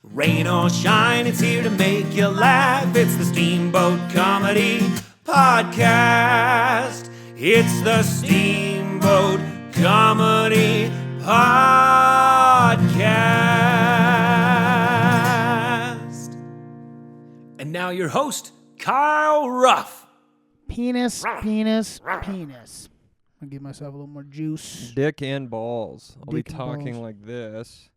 Rain or shine, it's here to make you laugh. It's the Steamboat Comedy Podcast. It's the Steamboat Comedy Podcast. And now your host, Kyle Ruff. Penis. I'll give myself a little more juice. Dick and balls. I'll be Dick and talking balls. like this.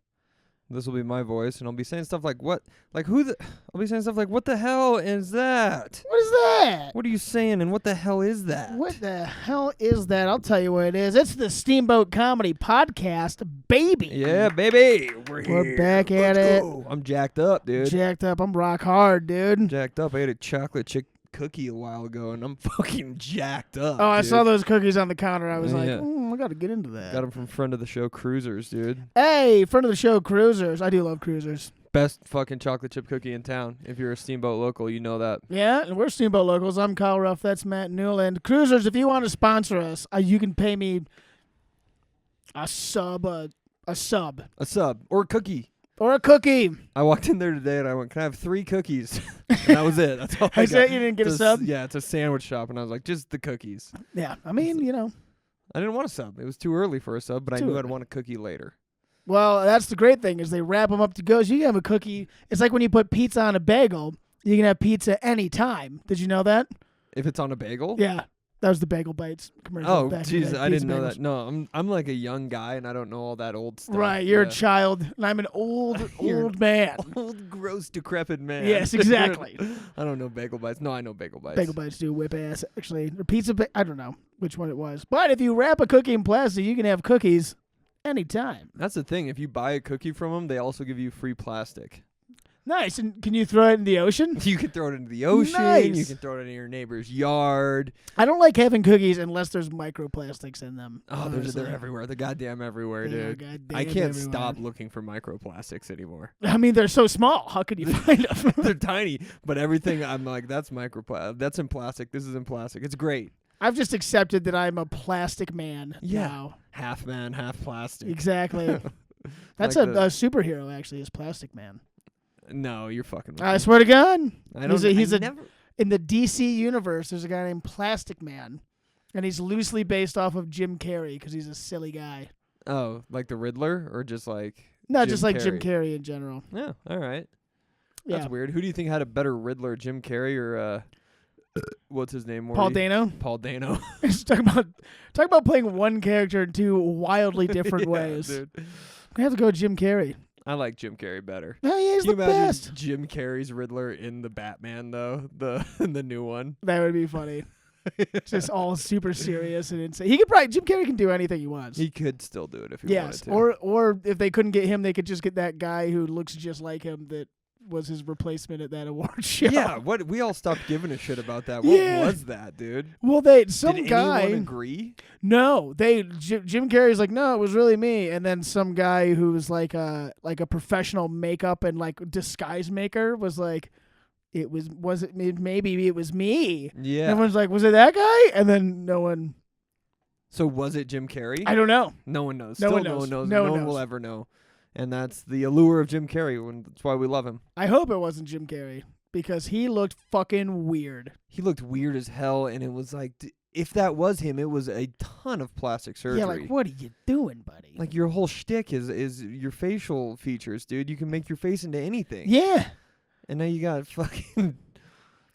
This will be my voice, and I'll be saying stuff like, what? Like, who the... I'll be saying stuff like, what the hell is that? What is that? What are you saying, and what the hell is that? What the hell is that? I'll tell you what it is. It's the Steamboat Comedy Podcast, baby. Yeah, baby. We're here. back at Let's it. go. I'm jacked up, dude. Jacked up. I'm rock hard, dude. Jacked up. I ate a chocolate chip cookie a while ago, and I'm fucking jacked up. Oh, I dude. saw those cookies on the counter. I was like, Yeah. I got to get into that. Got them from friend of the show, Cruisers, dude. Hey, friend of the show, Cruisers. I do love Cruisers. Best fucking chocolate chip cookie in town. If you're a Steamboat local, you know that. Yeah, and we're Steamboat locals. I'm Kyle Ruff. That's Matt Newland. Cruisers, if you want to sponsor us, you can pay me a sub. A sub or a cookie. Or a cookie. I walked in there today and I went, "Can I have 3 cookies?" And that was it. That's all I I got. said you didn't get a sub? Yeah, it's a sandwich shop, and I was like, "Just the cookies." Yeah, I mean, you know. I didn't want a sub. It was too early for a sub, but I Too knew I'd early. want a cookie later. Well, that's the great thing is they wrap them up to go. So you can have a cookie. It's like when you put pizza on a bagel. You can have pizza anytime. Did you know that? If it's on a bagel? Yeah. That was the Bagel Bites commercial. Oh, back in the jeez, day, I pizza didn't know bagels. that. No, I'm like a young guy, and I don't know all that old stuff. Right, you're Yeah. a child, and I'm an old You're old man. Old, gross, decrepit man. Yes, exactly. I don't know Bagel Bites. No, I know Bagel Bites. Bagel Bites do whip ass, actually. Or pizza, I don't know which one it was. But if you wrap a cookie in plastic, you can have cookies anytime. That's the thing. If you buy a cookie from them, they also give you free plastic. Nice. And can you throw it in the ocean? You can throw it into the ocean. Nice. You can throw it in your neighbor's yard. I don't like having cookies unless there's microplastics in them. Oh, honestly. they're everywhere. They're goddamn everywhere, They are dude. goddamn I can't everywhere. stop looking for microplastics anymore. I mean, they're so small. How could you find them? They're tiny, but everything I'm like, that's microplastic. That's in plastic. This is in plastic. It's great. I've just accepted that I'm a plastic man now. Half man, half plastic. Exactly. That's Like a superhero, actually, is Plastic Man. No, you're fucking. With I me. swear to God. I don't. He's I a never. in the DC universe, there's a guy named Plastic Man, and he's loosely based off of Jim Carrey because he's a silly guy. Oh, like the Riddler, or just like. No, Jim just like Carrey? Jim Carrey in general. Yeah. All right. Yeah. That's weird. Who do you think had a better Riddler, Jim Carrey or what's his name? Paul Morty? Dano. Paul Dano. Just talk about playing one character in two wildly different Yeah, ways. dude. We have to go with Jim Carrey. I like Jim Carrey better. Oh, yeah, he's Can you the imagine best. Jim Carrey's Riddler in the Batman though, the new one? That would be funny. Just all super serious and insane. He could probably Jim Carrey can do anything he wants. He could still do it if he Yes, wanted to. or if they couldn't get him, they could just get that guy who looks just like him that was his replacement at that award show. Yeah, what we all stopped giving a shit about that. What Yeah. was that, dude? Well, some Did guy. anyone agree? No, Jim Carrey's like, no, it was really me, and then some guy who was like a professional makeup and like disguise maker was like, maybe it was me. Yeah. And everyone's like, was it that guy? And then no one. So was it Jim Carrey? I don't know. No one knows. No Still one no knows. one knows. No No one one knows. will ever know. And that's the allure of Jim Carrey. That's why we love him. I hope it wasn't Jim Carrey because he looked fucking weird. He looked weird as hell, and it was like, if that was him, it was a ton of plastic surgery. Yeah, like what are you doing, buddy? Like your whole shtick is your facial features, dude. You can make your face into anything. Yeah. And now you got fucking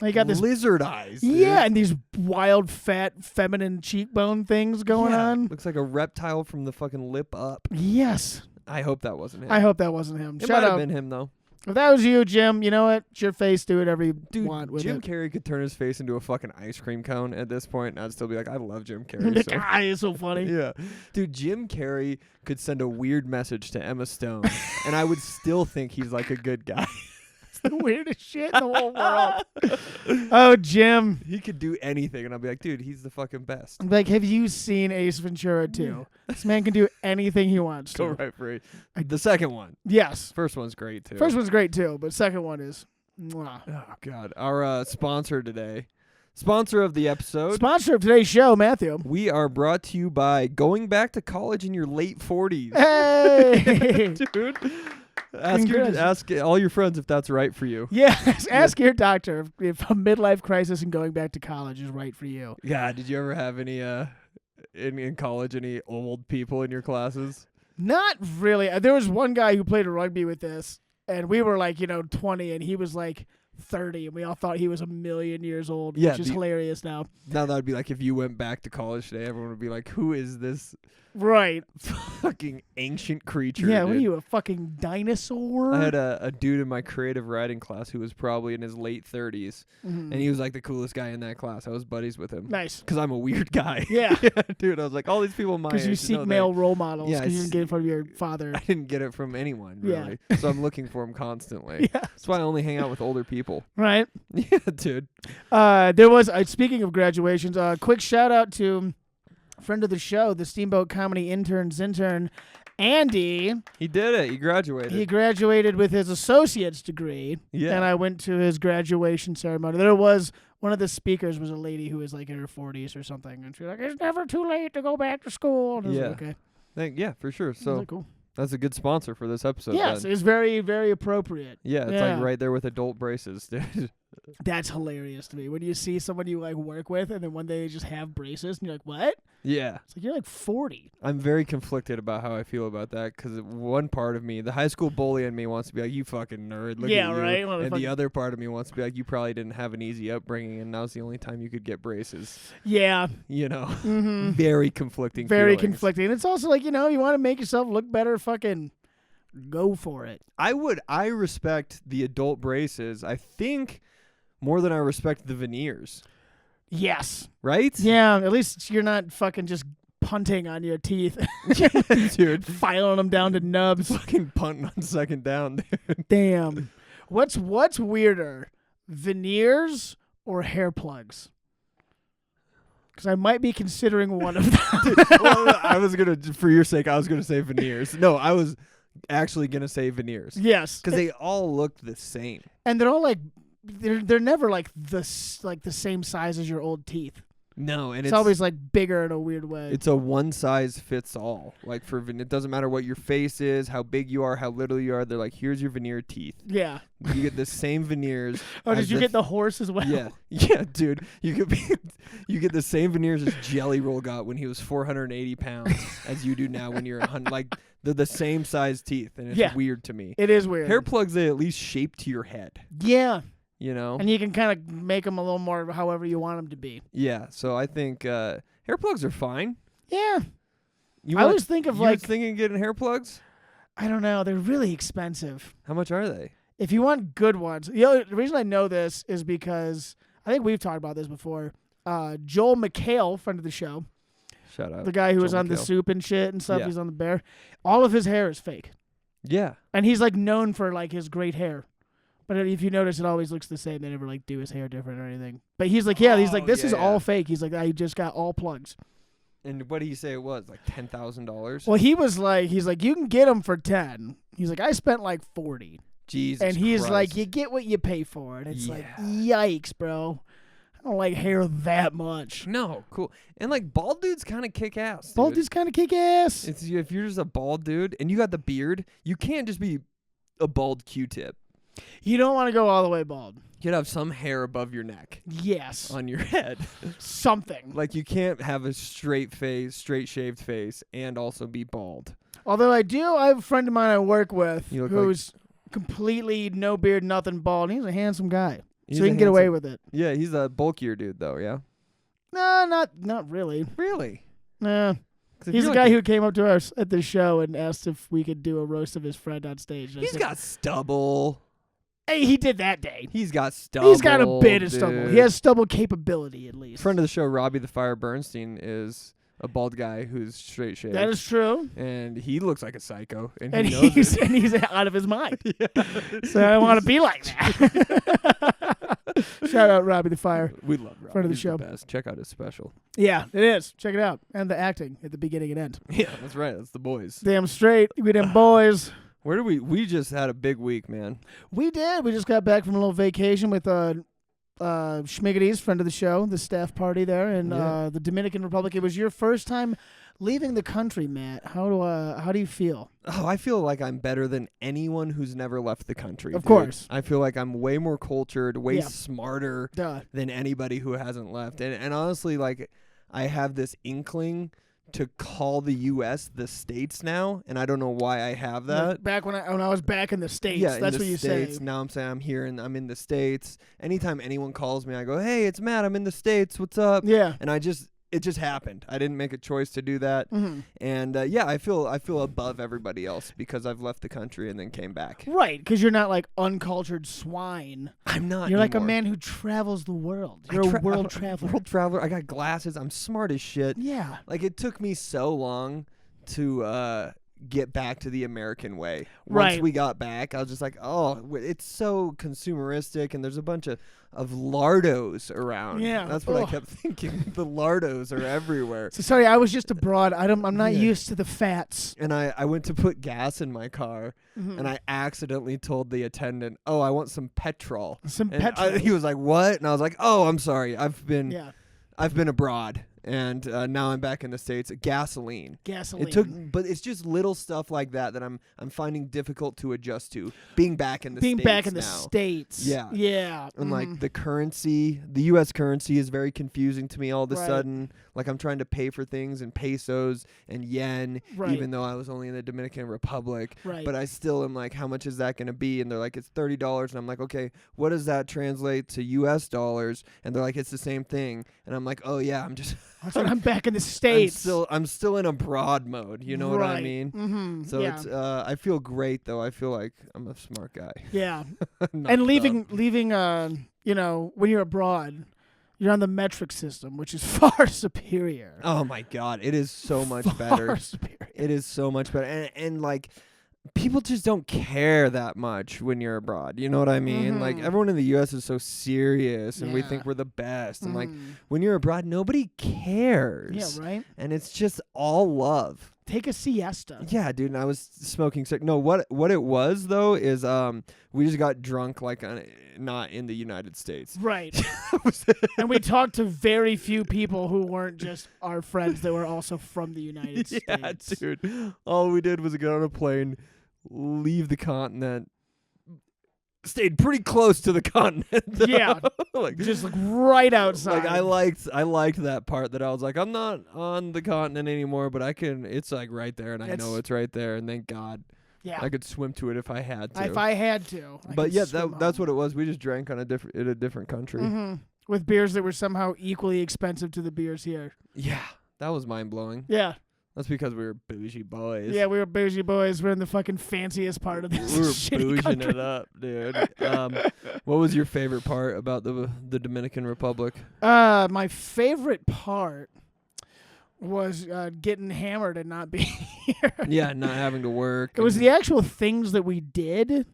I got this. lizard eyes. Dude. Yeah, and these wild, fat, feminine cheekbone things going Yeah, on. Looks like a reptile from the fucking lip up. Yes. I hope that wasn't him. I hope that wasn't him. it Shout might have out. been him though. If that was you, Jim, you know what? It's your face. Do whatever you Dude, want with Jim it. Carrey could turn his face into a fucking ice cream cone at this point, and I'd still be like, I love Jim Carrey. So. God, it's so funny. Yeah. Dude, Jim Carrey could send a weird message to Emma Stone, and I would still think he's like a good guy. It's the weirdest shit in the whole world. Oh, Jim. He could do anything, and I'd be like, dude, he's the fucking best. Like, have you seen Ace Ventura 2? This man can do anything he wants Go to. right for it. The second one. Yes. First one's great, too. First one's great, too, but second one is... Mwah. Oh, God. Our sponsor today. Sponsor of the episode. Sponsor of today's show, Matthew. We are brought to you by going back to college in your late 40s. Hey! Dude. Ask all your friends if that's right for you. Yes, ask your doctor if a midlife crisis and going back to college is right for you. Yeah, did you ever have any in college any old people in your classes? Not really. There was one guy who played rugby with this, and we were like, 20, and he was like 30, and we all thought he was a million years old, which is hilarious now. Now that would be like if you went back to college today, everyone would be like, who is this right fucking ancient creature? Yeah, dude? What are you, a fucking dinosaur? I had a dude in my creative writing class who was probably in his late 30s, and he was like the coolest guy in that class. I was buddies with him. Nice. Because I'm a weird guy. Yeah. Dude, I was like, all these people my age. Because you seek male role models, because you didn't get it from your father. I didn't get it from anyone, really. Yeah. So I'm looking for him constantly. Yeah. That's why I only hang out with older people. Right. Yeah, dude. There was, speaking of graduations, quick shout out to friend of the show, the Steamboat Comedy intern, Andy. He did it. He graduated. He graduated with his associate's degree. Yeah. And I went to his graduation ceremony. There was, one of the speakers was a lady who was like in her 40s or something. And she was like, it's never too late to go back to school. And I was like, okay. Yeah, for sure. So cool. That's a good sponsor for this episode. Yes, then. it's very, very appropriate. Yeah, it's like right there with adult braces, dude. That's hilarious to me. When you see someone you like work with and then one day they just have braces and you're like, what? Yeah. It's like, you're like 40. I'm very conflicted about how I feel about that because one part of me, the high school bully in me wants to be like, you fucking nerd. Look at you. Right? And the other part of me wants to be like, you probably didn't have an easy upbringing and now's the only time you could get braces. Yeah. Mm-hmm. Very conflicting Very feelings. conflicting. And it's also like, you want to make yourself look better, fucking go for it. I respect the adult braces, I think, more than I respect the veneers. Yes. Right? Yeah, at least you're not fucking just punting on your teeth. Dude. Filing them down to nubs. Fucking punting on second down, dude. Damn. What's weirder, veneers or hair plugs? Because I might be considering one of them. Well, I was going to, for your sake, I was going to say veneers. No, I was actually going to say veneers. Yes. Because they all look the same. And they're all like, they're never like the same size as your old teeth. No, and it's always like bigger in a weird way. It's a one size fits all. Like it doesn't matter what your face is, how big you are, how little you are. They're like, here's your veneer teeth. Yeah. You get the same veneers. Oh, did you get the horse as well? Yeah, dude. You get the same veneers as Jelly Roll got when he was 480 pounds as you do now when you're 100. Like they're the same size teeth, and it's weird to me. It is weird. Hair plugs, they at least shape to your head. Yeah. And you can kind of make them a little more however you want them to be. Yeah, so I think hair plugs are fine. Yeah. I always think of like... thinking of getting hair plugs? I don't know. They're really expensive. How much are they? If you want good ones... the reason I know this is because... I think we've talked about this before. Joel McHale, friend of the show. Shout out. The guy who was on McHale. The Soup and shit and stuff. Yeah. He's on The Bear. All of his hair is fake. Yeah. And he's like known for like his great hair. But if you notice, it always looks the same. They never like do his hair different or anything. But he's like, this is all fake. He's like, I just got all plugs. And what did he say it was? Like $10,000? Well, he's like, you can get them for 10. He's like, I spent like 40. Jesus And he's Christ. like, you get what you pay for. And it's like, yikes, bro. I don't like hair that much. No, cool. And like bald dudes kind of kick ass. Bald dudes kind of kick ass. If you're just a bald dude and you got the beard, you can't just be a bald Q-tip. You don't want to go all the way bald. You'd have some hair above your neck. Yes. On your head. Something. Like you can't have a straight shaved face and also be bald. Although I have a friend of mine I work with who's completely no beard, nothing bald. He's a handsome guy. So he can get away with it. Yeah, he's a bulkier dude though, yeah? No, not really. Really? Nah. He's the guy who came up to us at the show and asked if we could do a roast of his friend on stage. He's got stubble. Hey, he did that day. He's got stubble. He's got a bit of stubble. He has stubble capability, at least. Friend of the show, Robbie the Fire Bernstein, is a bald guy who's straight shaved. That is true. And he looks like a psycho. And he's out of his mind. Yeah. So I don't want to be like that. Shout out Robbie the Fire. We love Robbie. Friend of the He's show. The best. Check out his special. Yeah, it is. Check it out. And the acting at the beginning and end. Yeah, that's right. That's the boys. Damn straight. We them boys. Where do we just had a big week, man. We did. We just got back from a little vacation with Schmiggity's, friend of the show, the staff party there in the Dominican Republic. It was your first time leaving the country, Matt. How do you feel? Oh, I feel like I'm better than anyone who's never left the country. Of course. I feel like I'm way more cultured, way smarter Duh. than anybody who hasn't left. And honestly, like, I have this inkling to call the U.S. the States now, and I don't know why I have that. Back when I was back in the States, that's what you say. Now I'm saying I'm here and I'm in the States. Anytime anyone calls me, I go, "Hey, it's Matt. I'm in the States. What's up?" Yeah. And it just happened. I didn't make a choice to do that. Mm-hmm. And I feel above everybody else because I've left the country and then came back. Right, because you're not like uncultured swine. I'm not. You're anymore. like a man who travels the world. You're a world traveler. World traveler. I got glasses. I'm smart as shit. Yeah. Like, it took me so long to get back to the American way. Right. Once we got back, I was just like, oh, it's so consumeristic, and there's a bunch of lardos around. Yeah. That's what I kept thinking. The lardos are everywhere. So sorry, I was just abroad. I'm not used to the fats. And I went to put gas in my car, and I accidentally told the attendant, "Oh, I want some petrol." He was like, "What?" And I was like, "Oh, I'm sorry. I've been abroad." And now I'm back in the States. Gasoline. But it's just little stuff like that I'm finding difficult to adjust to. Being back in the States. Yeah. Yeah. And like the currency, the U.S. currency is very confusing to me all of a sudden. Like, I'm trying to pay for things in pesos and yen, even though I was only in the Dominican Republic. Right. But I still am like, how much is that going to be? And they're like, it's $30. And I'm like, okay, what does that translate to U.S. dollars? And they're like, it's the same thing. And I'm like, oh yeah, I'm back in the States. I'm still in abroad mode. You know what I mean? Mm-hmm. So it's I feel great though. I feel like I'm a smart guy. Yeah. And leaving when you're abroad, you're on the metric system, which is far superior. Oh my God, it is so much better. Far superior. It is so much better, and like, people just don't care that much when you're abroad. You know what I mean? Mm-hmm. Like, everyone in the U.S. is so serious, and we think we're the best. And like, when you're abroad, nobody cares. Yeah, right. And it's just all love. Take a siesta. Yeah, dude. And I was smoking sick. No, what it was though is we just got drunk like not in the United States. Right. And we talked to very few people who weren't just our friends that were also from the United States. Yeah, dude. All we did was get on a plane, leave the continent, stayed pretty close to the continent. Though. Yeah, just like right outside. Like, I liked that part that I was like, I'm not on the continent anymore, but I can. It's like right there, and I know it's right there, and thank God. Yeah, I could swim to it if I had to. If I had to. But yeah, that's what it was. We just drank on in a different country with beers that were somehow equally expensive to the beers here. Yeah, that was mind blowing. Yeah. That's because we were bougie boys. Yeah, we were bougie boys. We're in the fucking fanciest part of this. We were bouging country. it up, dude. What was your favorite part about the Dominican Republic? My favorite part was getting hammered and not being here. Yeah, not having to work. It was the actual things that we did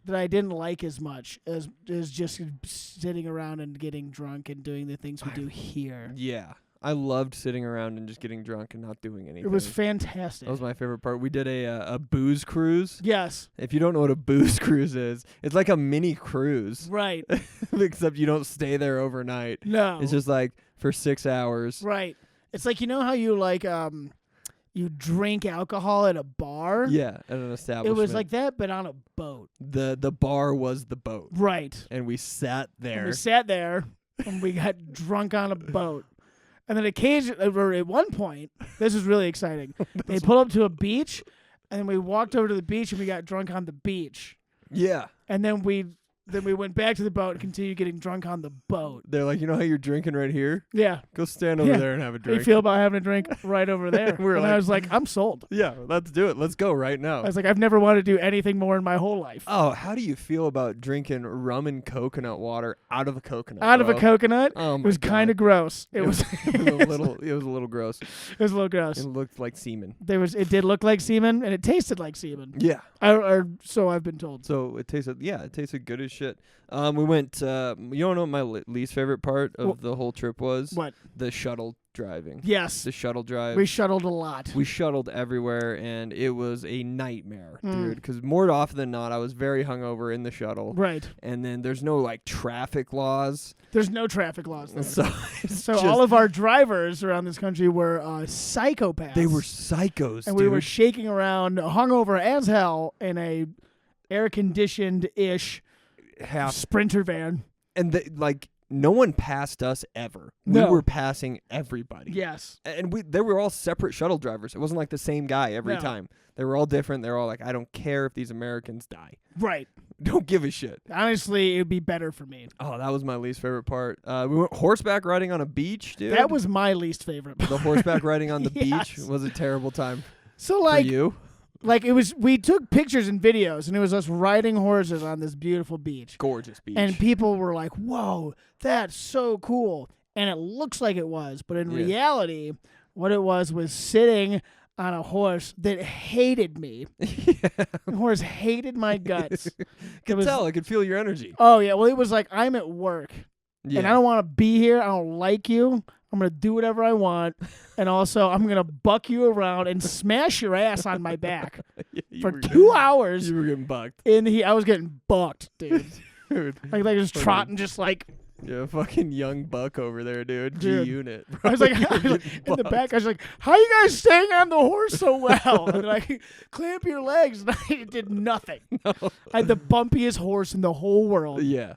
that I didn't like as much as just sitting around and getting drunk and doing the things we do here. Yeah. I loved sitting around and just getting drunk and not doing anything. It was fantastic. That was my favorite part. We did a booze cruise. Yes. If you don't know what a booze cruise is, it's like a mini cruise. Right. Except you don't stay there overnight. No. It's just like for 6 hours. Right. It's like, you know how you like you drink alcohol at a bar? Yeah, at an establishment. It was like that, but on a boat. The bar was the boat. Right. And we sat there. And we got drunk on a boat. And then occasionally, or at one point, this is really exciting. They pulled up to a beach, and then we walked over to the beach, and we got drunk on the beach. Yeah. And then we went back to the boat and continued getting drunk on the boat. They're like, you know how you're drinking right here? Yeah. Go stand over there and have a drink. How do you feel about having a drink right over there? I was like, I'm sold. Yeah, let's do it. Let's go right now. I was like, I've never wanted to do anything more in my whole life. Oh, how do you feel about drinking rum and coconut water out of a coconut? Out of a coconut? Oh my it was kind of gross. It was it was a little gross. It was a little gross. It looked like semen. It did look like semen, and it tasted like semen. Yeah. Or so I've been told. So it tasted good as shit. We went. You don't know what my least favorite part of the whole trip was? What? The shuttle driving. Yes. The shuttle drive. We shuttled a lot. We shuttled everywhere, and it was a nightmare, dude. Because more often than not, I was very hungover in the shuttle. Right. And then there's no like traffic laws. There's no traffic laws there. So all of our drivers around this country were psychopaths. They were psychos, and dude. we were shaking around, hungover as hell, in a air-conditioned-ish Sprinter van. And no one passed us ever. No. We were passing everybody. Yes. And they were all separate shuttle drivers. It wasn't like the same guy every time. They were all different. They were all like, I don't care if these Americans die. Right. Don't give a shit. Honestly, it would be better for me. Oh, that was my least favorite part. We went horseback riding on a beach, dude. That was my least favorite part. The horseback riding on the Yes. beach was a terrible time So, like, for you. Like, we took pictures and videos, and it was us riding horses on this beautiful beach. Gorgeous beach. And people were like, whoa, that's so cool. And it looks like it was. But in reality, what it was sitting on a horse that hated me. The horse hated my guts. I could feel your energy. Oh, yeah. Well, it was like, I'm at work. Yeah. And I don't want to be here. I don't like you. I'm going to do whatever I want. And also, I'm going to buck you around and smash your ass on my back for 2 hours. You were getting bucked. I was getting bucked, dude. Dude. Like just trotting, just like. Yeah, fucking young buck over there, dude. G-Unit. I was like, in the back, I was like, how you guys staying on the horse so well? And like, clamp your legs. And I did nothing. No. I had the bumpiest horse in the whole world. Yeah.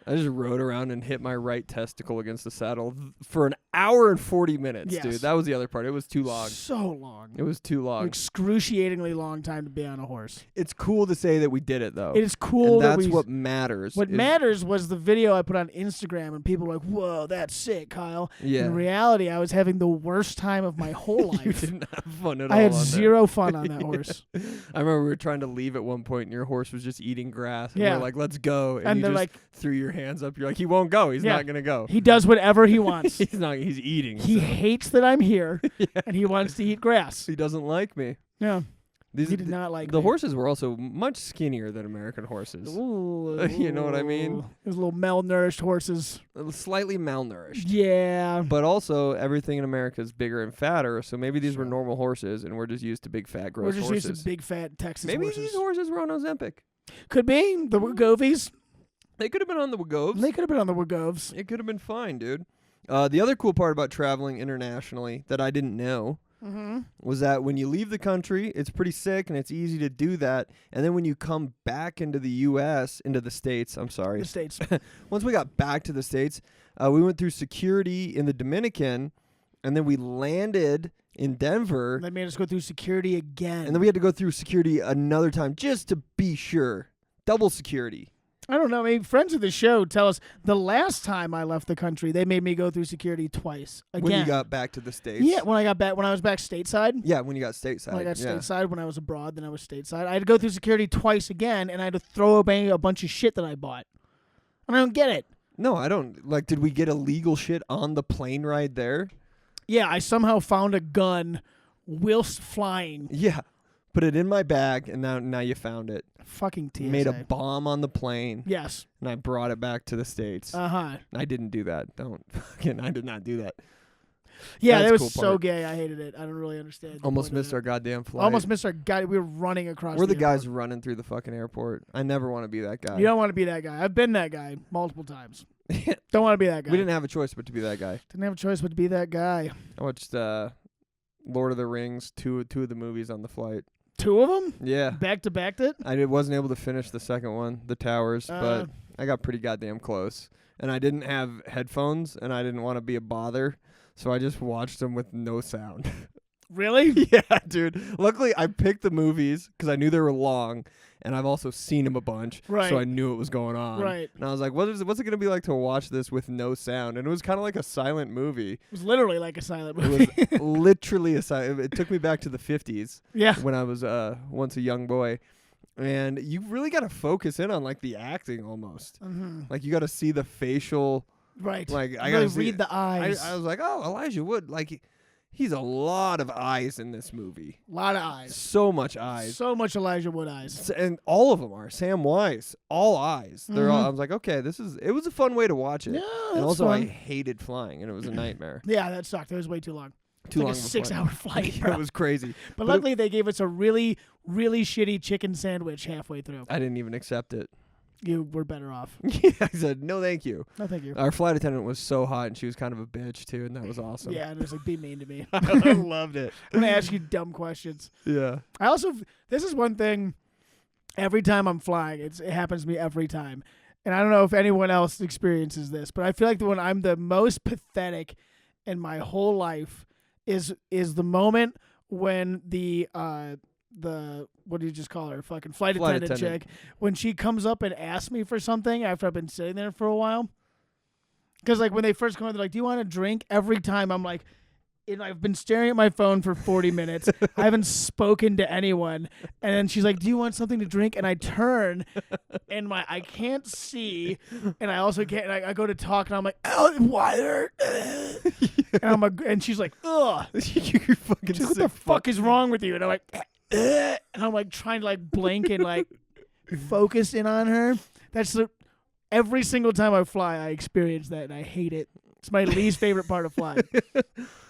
I just rode around and hit my right testicle against the saddle for an hour and 40 minutes, Yes. dude. That was the other part. It was too long. So long. It was too long. Excruciatingly long time to be on a horse. It's cool to say that we did it, though. It is cool. And that's what matters. What matters was the video I put on Instagram, and people were like, whoa, that's sick, Kyle. Yeah. In reality, I was having the worst time of my whole life. You didn't have fun at all. I had on zero fun on that horse. I remember we were trying to leave at one point, and your horse was just eating grass. And Yeah. we're like, let's go. And you they're just like, threw your hands up. You're like, he won't go. He's not going to go. He does whatever he wants. He's not. He's eating. He hates that I'm here, Yeah. and he wants to eat grass. He doesn't like me. Yeah. He did not like the me. horses were also much skinnier than American horses. Ooh, You know what I mean? Those little malnourished horses. Slightly malnourished. Yeah. But also, everything in America is bigger and fatter, so maybe these were normal horses, and we're just used to big, fat, gross We're just horses. used to big, fat Texas Maybe horses. these horses were on Ozempic. Could be. The Wagovies. They could have been on the Wagovs. They could have been on the Wagovs. It could have been fine, dude. The other cool part about traveling internationally that I didn't know was that when you leave the country, it's pretty sick and it's easy to do that. And then when you come back into the U.S., into the States, I'm sorry. The States. Once we got back to the States, we went through security in the Dominican, and then we landed in Denver. They made us go through security again. And then we had to go through security another time just to be sure. Double security. I don't know. Maybe friends of the show tell us the last time I left the country, they made me go through security twice. Again. When you got back to the States? Yeah, when I was back stateside. Yeah, when you got stateside. When I got stateside, when I was abroad, then I was stateside. I had to go through security twice again, and I had to throw away a bunch of shit that I bought. And I don't get it. No, I don't. Like, did we get illegal shit on the plane ride there? Yeah, I somehow found a gun whilst flying. Yeah. Put it in my bag, and now you found it. Fucking TSA. Made a bomb on the plane. Yes. And I brought it back to the States. Uh-huh. I didn't do that. I did not do that. Yeah, That's that was cool so part. gay. I hated it. I don't really understand. Almost missed our goddamn flight. Almost missed our guy. We were running across. We're the guys airport. running through the fucking airport. I never want to be that guy. You don't want to be that guy. I've been that guy multiple times. Don't want to be that guy. We didn't have a choice but to be that guy. Didn't have a choice but to be that guy. I watched Lord of the Rings, two of the movies on the flight. Two of them? Yeah. Back to backed it? I wasn't able to finish the second one, The Towers, but I got pretty goddamn close. And I didn't have headphones, and I didn't want to be a bother, so I just watched them with no sound. Really? Yeah, dude. Luckily, I picked the movies because I knew they were long, and I've also seen them a bunch, Right. so I knew what was going on. Right. And I was like, what's it going to be like to watch this with no sound? And it was kind of like a silent movie. It was literally like a silent movie. It was literally a silent. It took me back to the 50s. Yeah. When I was once a young boy. And you really got to focus in on like the acting almost. Mm-hmm. Like you got to see the facial. Right. Like I really got to read the eyes. I was like, oh, Elijah Wood, like He's a lot of eyes in this movie. A lot of eyes. So much eyes. So much Elijah Wood eyes. And all of them are. Sam Weiss, all eyes. They're all, I was like, okay, it was a fun way to watch it. Yeah, and also fun. I hated flying, and it was a nightmare. Yeah, that sucked. It was way too long. Too long like a 6-hour flight. Yeah, it was crazy. But luckily they gave us a really, really shitty chicken sandwich halfway through. I didn't even accept it. You were better off. Yeah, I said, no, thank you. No, thank you. Our flight attendant was so hot, and she was kind of a bitch, too, and that was awesome. Yeah, and it was like, be mean to me. I loved it. I'm going to ask you dumb questions. Yeah. This is one thing, every time I'm flying, it happens to me every time. And I don't know if anyone else experiences this, but I feel like the one I'm the most pathetic in my whole life is the moment when the what do you just call her? Fucking flight attendant chick. When she comes up and asks me for something after I've been sitting there for a while. Because like when they first come in, they're like, do you want a drink? Every time I'm like, I've been staring at my phone for 40 minutes. I haven't spoken to anyone. And then she's like, do you want something to drink? And I turn and I can't see. And I also can't. And I go to talk and I'm like, oh, water. And she's like, ugh. You're fucking what the fuck is wrong with you? And I'm like, and I'm like trying to like blink and like focus in on her. Every single time I fly, I experience that and I hate it. It's my least favorite part of flying.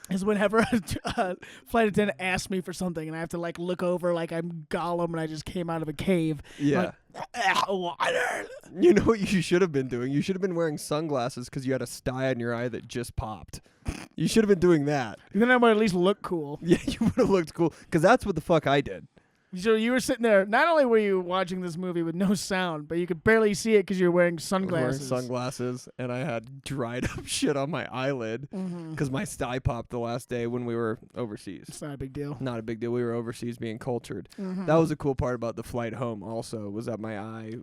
Is whenever a flight attendant asks me for something and I have to like look over like I'm Gollum and I just came out of a cave. Yeah. Like, water. You know what you should have been doing? You should have been wearing sunglasses because you had a sty in your eye that just popped. You should have been doing that. And then I would at least look cool. Yeah, you would have looked cool because that's what the fuck I did. So you were sitting there. Not only were you watching this movie with no sound, but you could barely see it because you were wearing sunglasses. I was wearing sunglasses, and I had dried up shit on my eyelid because my sty popped the last day when we were overseas. It's not a big deal. Not a big deal. We were overseas being cultured. That was a cool part about the flight home also, was that my eye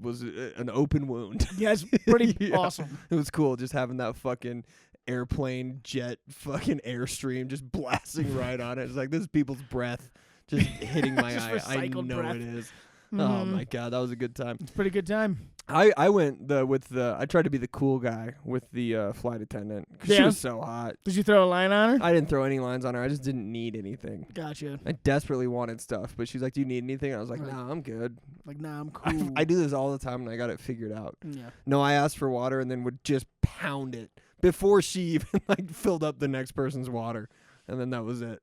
was an open wound. Yeah, it's pretty awesome. It was cool just having that fucking airplane jet fucking airstream just blasting right on it. It's like, this is people's breath. Just hitting my eye. I know breath. It is. Oh my god, that was a good time. It's a pretty good time. I went I tried to be the cool guy with the flight attendant because she was so hot. Did you throw a line on her? I didn't throw any lines on her. I just didn't need anything. Gotcha. I desperately wanted stuff, but she's like, "Do you need anything?" I was like, "Nah, I'm good." Like, nah, I'm cool. I do this all the time, and I got it figured out. Yeah. No, I asked for water and then would just pound it before she even like filled up the next person's water, and then that was it.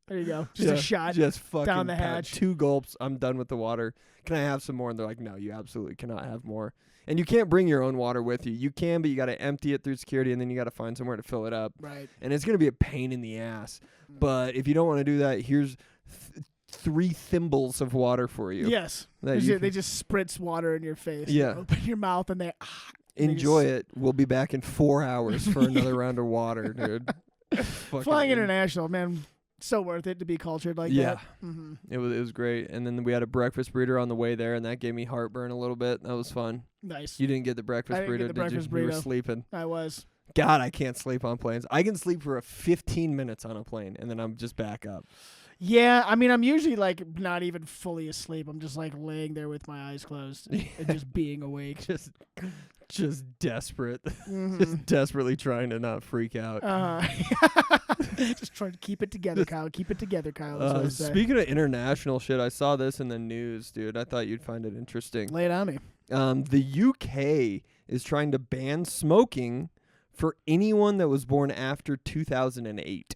There you go. Just a shot just fucking down the hatch. 2 gulps. I'm done with the water. Can I have some more? And they're like, no, you absolutely cannot have more. And you can't bring your own water with you. You can, but you got to empty it through security, and then you got to find somewhere to fill it up. Right. And it's going to be a pain in the ass. But if you don't want to do that, here's 3 thimbles of water for you. Yes. They just spritz water in your face. Yeah. You open your mouth, and they... Enjoy it. We'll be back in 4 hours for another round of water, dude. Flying international, man. So worth it to be cultured like that. Yeah, it was great. And then we had a breakfast burrito on the way there, and that gave me heartburn a little bit. That was fun. Nice. You didn't get the breakfast burrito, did you? You were sleeping. I was. God, I can't sleep on planes. I can sleep for 15 minutes on a plane, and then I'm just back up. Yeah, I mean, I'm usually like not even fully asleep. I'm just like laying there with my eyes closed and just being awake. Just desperate. Just desperately trying to not freak out. Just trying to keep it together, Kyle. Keep it together, Kyle. Speaking of international shit, I saw this in the news, dude. I thought you'd find it interesting. Lay it on me. The UK is trying to ban smoking for anyone that was born after 2008.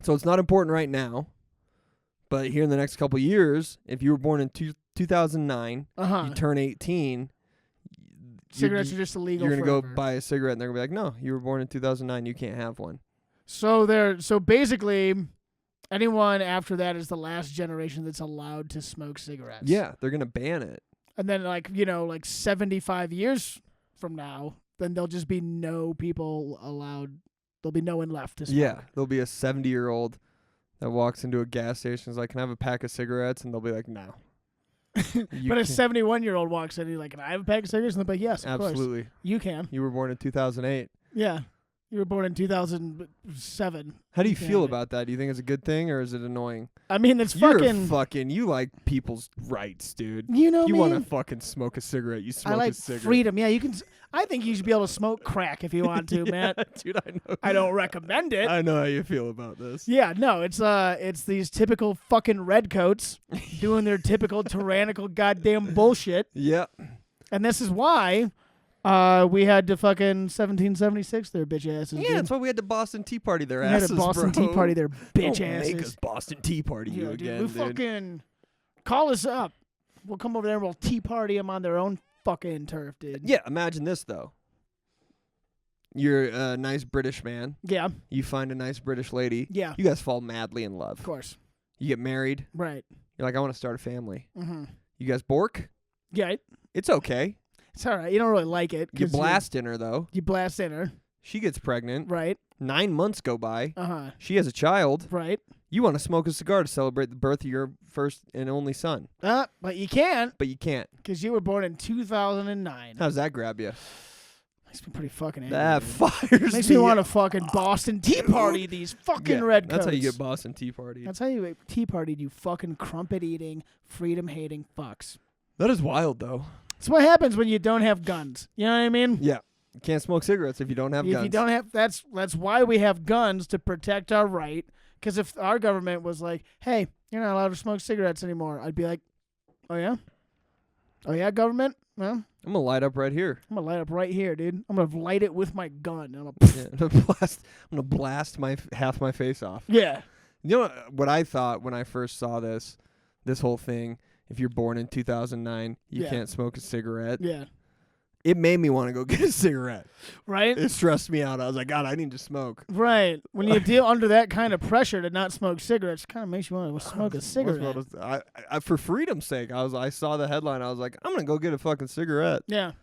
So it's not important right now, but here in the next couple years, if you were born in 2009, you turn 18. Cigarettes are just illegal. You're gonna go buy a cigarette, and they're gonna be like, "No, you were born in 2009. You can't have one." So basically, anyone after that is the last generation that's allowed to smoke cigarettes. Yeah, they're gonna ban it. And then, like 75 years from now, then there'll just be no people allowed. There'll be no one left to smoke. Yeah, there'll be a 70-year-old that walks into a gas station and is like, "Can I have a pack of cigarettes?" And they'll be like, "No." But a 71-year-old walks in and he's like, "Can I have a pack of cigarettes?" And they'll be like, "Yes, of absolutely. course. You can. You were born in 2008. Yeah. You were born in 2007. How do you feel about that? Do you think it's a good thing or is it annoying? I mean, it's you like people's rights, dude. You know, you want to fucking smoke a cigarette. You smoke a cigarette. Freedom. Yeah, you can. I think you should be able to smoke crack if you want to, man. Dude, I know. I don't recommend it. I know how you feel about this. Yeah, no, it's these typical fucking redcoats doing their typical tyrannical goddamn bullshit. Yep. And this is why we had to fucking 1776 their bitch asses. Yeah, dude. that's why we had to Boston Tea Party their we asses, had to Boston bro. Tea Party their bitch Don't asses. make us Boston Tea Party you again, dude. Fucking call us up. We'll come over there and we'll tea party them on their own fucking turf, dude. Yeah, imagine this, though. You're a nice British man. Yeah. You find a nice British lady. Yeah. You guys fall madly in love. Of course. You get married. Right. You're like, I want to start a family. Mm-hmm. You guys bork? Yeah. It's okay. It's all right. You don't really like it. You blast in her, though. You blast in her. She gets pregnant. Right. 9 months go by. Uh-huh. She has a child. Right. You want to smoke a cigar to celebrate the birth of your first and only son. But you can't. But you can't. Because you were born in 2009. How does that grab you? Makes me pretty fucking angry. That fires Makes me want to fucking Boston Tea Party these fucking redcoats. That's how you get Boston Tea Party. That's how you get tea partied, you fucking crumpet-eating, freedom-hating fucks. That is wild, though. That's what happens when you don't have guns. You know what I mean? Yeah. You can't smoke cigarettes if you don't have guns. If you don't have, that's why we have guns, to protect our right. Because if our government was like, hey, you're not allowed to smoke cigarettes anymore, I'd be like, oh yeah? Oh yeah, government? Well, I'm going to light up right here. I'm going to light up right here, dude. I'm going to light it with my gun. I'm going to blast half my face off. Yeah. You know what I thought when I first saw this whole thing, if you're born in 2009, you can't smoke a cigarette. Yeah. It made me want to go get a cigarette. Right? It stressed me out. I was like, God, I need to smoke. Right. When you deal under that kind of pressure to not smoke cigarettes, it kind of makes you want to smoke a cigarette. I for freedom's sake, I saw the headline. I was like, I'm going to go get a fucking cigarette. Yeah.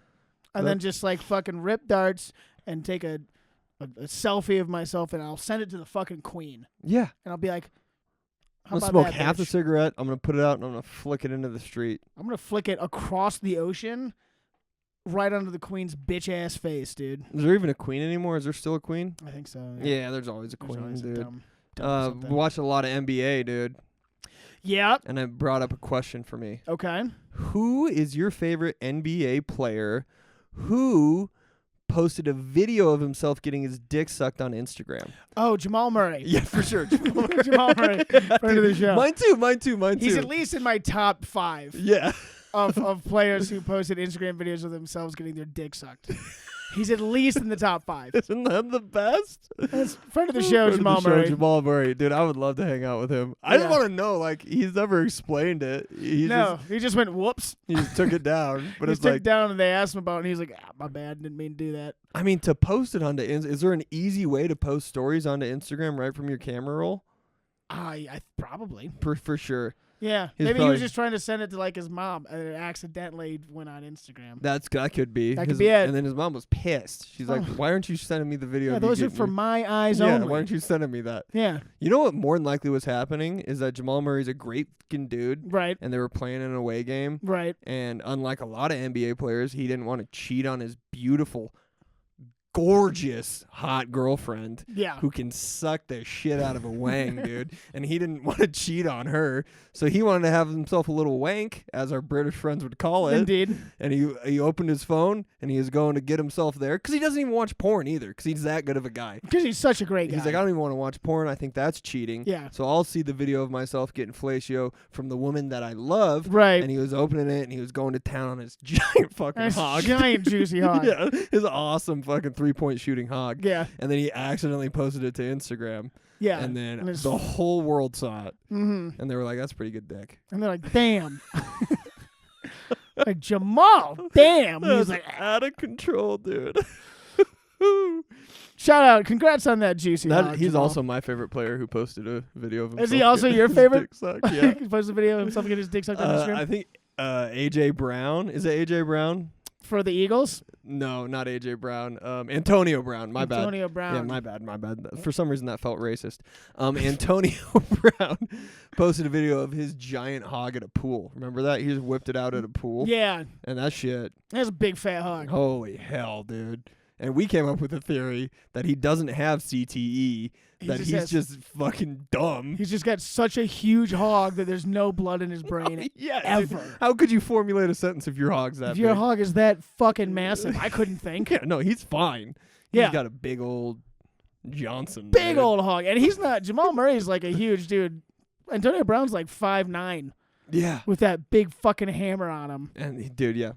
And then just like fucking rip darts and take a selfie of myself and I'll send it to the fucking queen. Yeah. And I'll be like, I'm going to smoke half the cigarette. I'm going to put it out and I'm going to flick it into the street. I'm going to flick it across the ocean right under the queen's bitch ass face, dude. Is there even a queen anymore? Is there still a queen? I think so. Yeah, there's always a queen, dude. Dumb watched a lot of NBA, dude. Yeah. And it brought up a question for me. Okay. Who is your favorite NBA player who posted a video of himself getting his dick sucked on Instagram? Oh, Jamal Murray. Yeah, for sure. Jamal Murray. Friend of the show. Mine too. He's at least in my top 5. Yeah. of players who posted Instagram videos of themselves getting their dick sucked. He's at least in the top 5. Isn't that the best? That's friend of the show, Jamal Murray. Jamal Murray. Dude, I would love to hang out with him. I just want to know, like, he's never explained it. He just went, whoops. He just took it down. But it's like, took it down and they asked him about it and he's like, my bad, didn't mean to do that. I mean, to post it onto is there an easy way to post stories onto Instagram right from your camera roll? I probably. For sure. Yeah, maybe he was just trying to send it to like his mom, and it accidentally went on Instagram. That could be. That could be it. And then his mom was pissed. She's like, "Why aren't you sending me the video?" Yeah, those are for my eyes only. Yeah, why aren't you sending me that? Yeah. You know what more than likely was happening is that Jamal Murray's a great fucking dude, right? And they were playing an away game, right? And unlike a lot of NBA players, he didn't want to cheat on his beautiful, gorgeous, hot girlfriend, who can suck the shit out of a wang, dude. And he didn't want to cheat on her, so he wanted to have himself a little wank, as our British friends would call it. Indeed. And he opened his phone and he was going to get himself there because he doesn't even watch porn either because he's that good of a guy. Because he's such a great guy. He's like, I don't even want to watch porn. I think that's cheating. Yeah. So I'll see the video of myself getting fellatio from the woman that I love. Right. And he was opening it and he was going to town on his giant fucking hog. Giant juicy hog. Yeah. His awesome fucking 3-point shooting hog. Yeah. And then he accidentally posted it to Instagram. Yeah. And then the whole world saw it. Mm-hmm. And they were like, that's pretty good dick. And they're like, damn. Like, Jamal, damn. He's like, out of control, dude. Shout out. Congrats on that juicy hog, He's Jamal. also my favorite player who posted a video of himself. Is he also your favorite? Dick sucked? Yeah. He posted a video of himself getting his dick sucked on Instagram? I think AJ Brown. Is it AJ Brown? For the Eagles? No, not AJ Brown. Antonio Brown. My bad. Antonio Brown. Yeah, my bad. For some reason that felt racist. Antonio Brown posted a video of his giant hog at a pool. Remember that? He just whipped it out at a pool. Yeah. And that shit. That's a big fat hog. Holy hell, dude. And we came up with a theory that he doesn't have CTE, that he's just fucking dumb. He's just got such a huge hog that there's no blood in his brain ever. Dude, how could you formulate a sentence if your hog's that big? If your hog is that fucking massive, I couldn't think. Yeah, no, he's fine. He's got a big old Johnson. Big old hog. And he's not, Jamal Murray's like a huge dude. Antonio Brown's like 5'9". Yeah. With that big fucking hammer on him. And dude, yeah.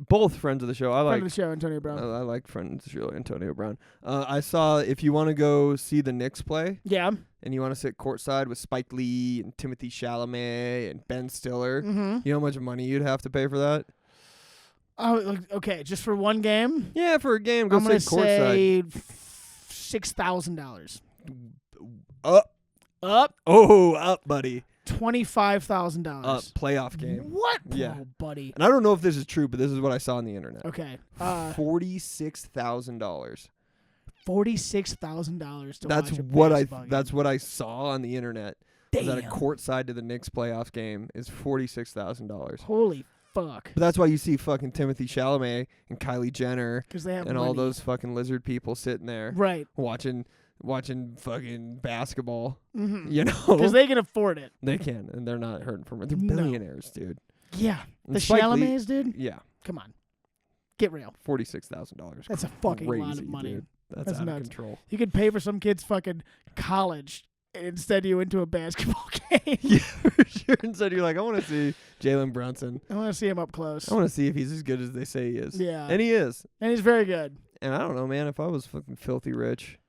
Both friends of the show. Friend of the show, Antonio Brown. I like friend of the show, Antonio Brown. I saw, if you want to go see the Knicks play. Yeah. And you want to sit courtside with Spike Lee and Timothy Chalamet and Ben Stiller. Mm-hmm. You know how much money you'd have to pay for that? Oh, okay. Just for one game? Yeah, for a game. Go sit courtside. I'm going to say $6,000. Up. Oh, up, buddy. $25,000. Up. Playoff game. What? Yeah. Oh, buddy. And I don't know if this is true, but this is what I saw on the internet. Okay. $46,000. $46,000 to that's watch a what basketball game. That's what I saw on the internet. Damn. That a courtside to the Knicks playoff game is $46,000. Holy fuck. But that's why you see fucking Timothy Chalamet and Kylie Jenner they have and money. all those fucking lizard people sitting there, right, watching fucking basketball. Mm-hmm. You know, because they can afford it. They can, and they're not hurting from it. They're billionaires, dude. Yeah, and the Chalamets, dude. Yeah, come on, get real. $46,000. That's a fucking crazy, lot of money. Dude. That's out nuts. of control. You could pay for some kid's fucking college. And instead, you went to a basketball game. Yeah, for sure. Instead, you're like, I want to see Jalen Brunson. I want to see him up close. I want to see if he's as good as they say he is. Yeah. And he is. And he's very good. And I don't know, man, if I was fucking filthy rich.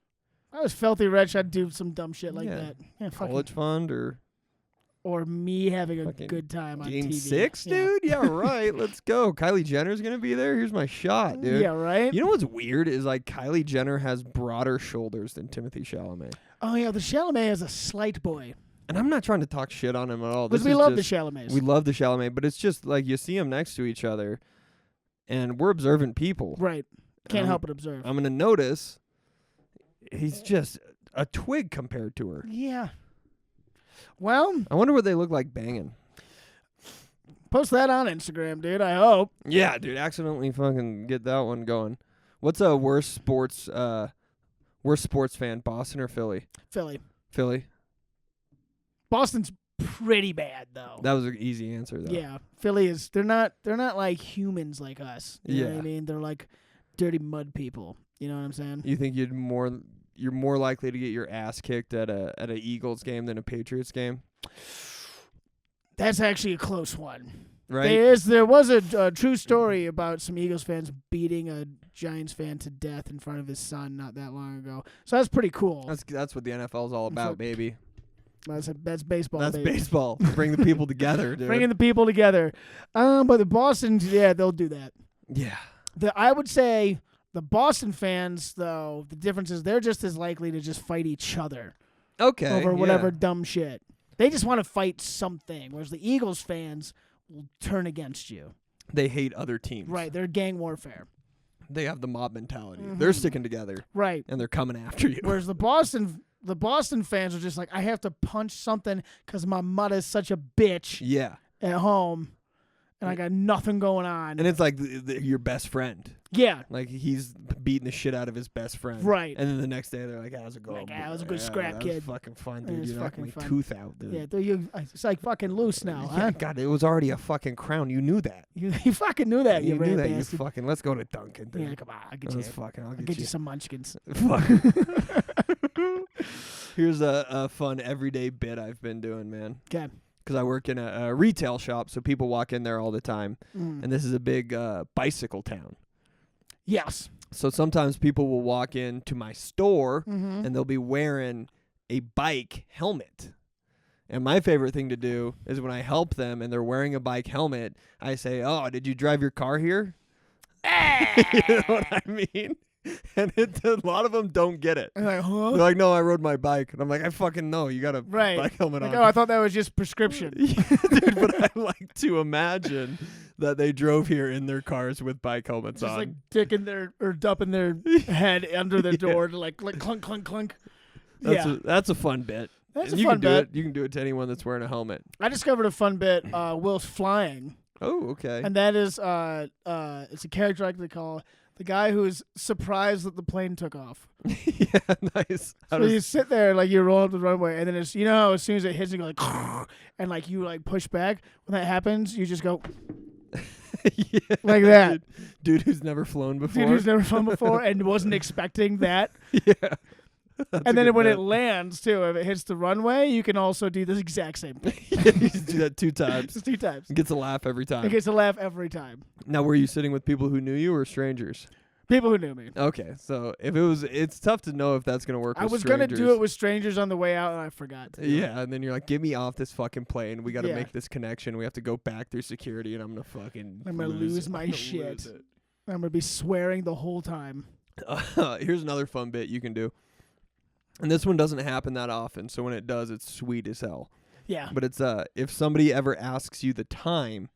If I was filthy rich, I'd do some dumb shit like that. Yeah, college fund or me having a good time on Game TV. 6, dude? Yeah, right. Let's go. Kylie Jenner's going to be there. Here's my shot, dude. Yeah, right? You know what's weird is like Kylie Jenner has broader shoulders than Timothy Chalamet. Oh, yeah. The Chalamet is a slight boy. And I'm not trying to talk shit on him at all. Because we love the Chalamets. We love the Chalamet, but it's just like you see them next to each other, and we're observant people. Right. Can't help but observe. I'm going to notice he's just a twig compared to her. Yeah. Well, I wonder what they look like banging. Post that on Instagram, dude. I hope. Yeah, dude. Accidentally fucking get that one going. What's a worst sports fan, Boston or Philly? Philly. Boston's pretty bad though. That was an easy answer though. Yeah, Philly is. They're not like humans like us. You know what I mean? They're like dirty mud people. You know what I'm saying? You think you're more likely to get your ass kicked at an Eagles game than a Patriots game? That's actually a close one. Right? There was a true story about some Eagles fans beating a Giants fan to death in front of his son not that long ago. So that's pretty cool. That's what the NFL is all about, baby. That's baseball. That's baby. baseball. Bring the people together, dude. Bringing the people together. But the Boston, they'll do that. Yeah. I would say the Boston fans, though, the difference is they're just as likely to just fight each other. Okay. Over whatever dumb shit. They just want to fight something, whereas the Eagles fans will turn against you. They hate other teams. Right. They're gang warfare. They have the mob mentality. Mm-hmm. They're sticking together. Right. And they're coming after you. Whereas the Boston fans are just like, I have to punch something because my mother's such a bitch. Yeah. At home, and I got nothing going on. And it's like your best friend. Yeah. Like he's beating the shit out of his best friend. Right. And then the next day they're like, how's it going? Like, it was a good scrap, kid. That was fucking fun, dude. You knocked my fun. tooth out, dude. Yeah, it's like fucking loose now, yeah, huh? God, it was already a fucking crown. You knew that. You fucking knew that, you knew that. Bastard. You fucking, let's go to Dunkin', dude. Yeah, come on. I'll get you some munchkins. Fuck. Here's a fun everyday bit I've been doing, man. Okay. Because I work in a retail shop, so people walk in there all the time. And this is a big bicycle town. Yes. So sometimes people will walk into my store and they'll be wearing a bike helmet. And my favorite thing to do is when I help them and they're wearing a bike helmet, I say, oh, did you drive your car here? You know what I mean? And a lot of them don't get it. Like, huh? They're like, no, I rode my bike. And I'm like, I fucking know. You got a bike helmet on. Oh, I thought that was just prescription. Yeah, dude, but I like to imagine that they drove here in their cars with bike helmets just on. Just like dicking dumping their head under the door to like clunk, clunk, clunk. That's a fun bit. That's and a fun bit. You can do it to anyone that's wearing a helmet. I discovered a fun bit whilst flying. Oh, okay. And that is, it's a character I like to call The guy who was surprised that the plane took off. Yeah, nice. So you sit there like you roll up the runway, and then it's how as soon as it hits, you go like, and like you like push back. When that happens, you just go yeah, like that. Dude who's never flown before. Dude who's never flown before and wasn't expecting that. Yeah. And then when it lands too, if it hits the runway, you can also do the exact same thing. Yeah, you just do that 2 times. Just 2 times. It gets a laugh every time. It gets a laugh every time. Now, were you sitting with people who knew you or strangers? People who knew me. Okay, so it's tough to know if that's gonna work. I was gonna do it with strangers on the way out, and I forgot to. Yeah, and then you're like, "Get me off this fucking plane. We got to make this connection. We have to go back through security, and I'm gonna lose my shit. I'm gonna be swearing the whole time." Here's another fun bit you can do, and this one doesn't happen that often. So when it does, it's sweet as hell. Yeah. But it's if somebody ever asks you the time,